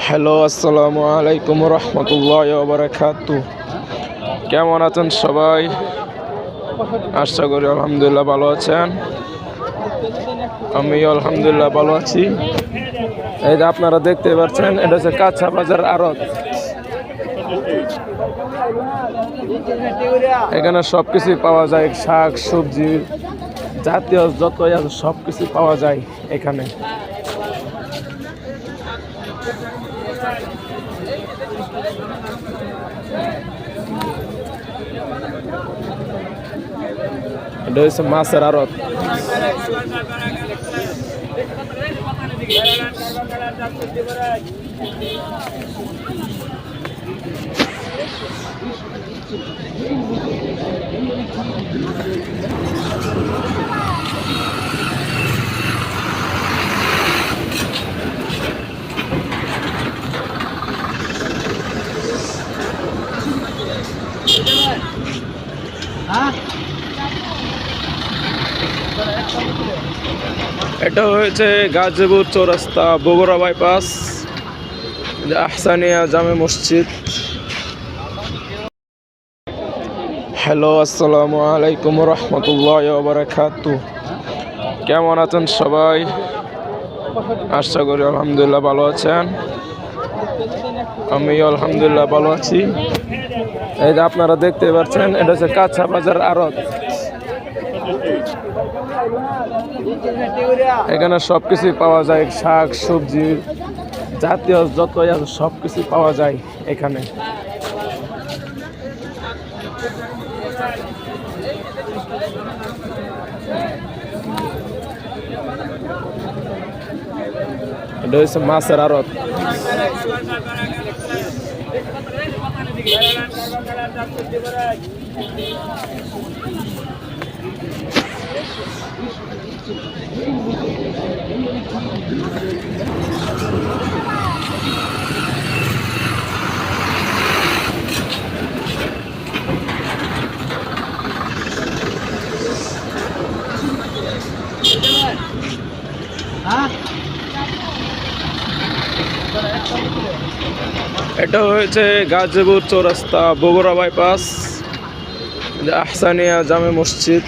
Hello, আসসালামু আলাইকুম রহমতুল্লাহি ওয়া বারাকাতুহু। কেমন আছেন সবাই? আশা করি আলহামদুলিল্লাহ ভালো আছেন। আমি আলহামদুলিল্লাহ ভালো আছি। এই যে আপনারা দেখতে পাচ্ছেন, এটা হচ্ছে কাঁচা বাজার আড়ত। এখানে সবকিছুই পাওয়া যায়, শাক সবজি জাতীয় যতই আছে সবকিছু পাওয়া যায় এখানে। এটা হচ্ছে মাছের আড়ত। এটা হয়েছে গাজীপুর চৌরাস্তা, বগুড়া বাইপাস, আহসানিয়া জামে মসজিদ। হ্যালো, আসসালামু আলাইকুম রহমতুল্লাহি ওয়া বারাকাতুহু। কেমন আছেন সবাই? আশা করি আলহামদুলিল্লাহ ভালো আছেন। আমি আলহামদুলিল্লাহ ভালো আছি। এই যে আপনারা দেখতে পাচ্ছেন, এটা হচ্ছে কাঁচা বাজার আড়ত। এখানে সবকিছুই পাওয়া যায়, শাক সবজি জাতীয় যতই আছে সবকিছুই পাওয়া যায় এখানে। এটা হচ্ছে মাছের আড়ত। এটা হয়েছে গাজীপুর চৌরাস্তা, বগুড়া বাইপাস, আহসানিয়া জামে মসজিদ।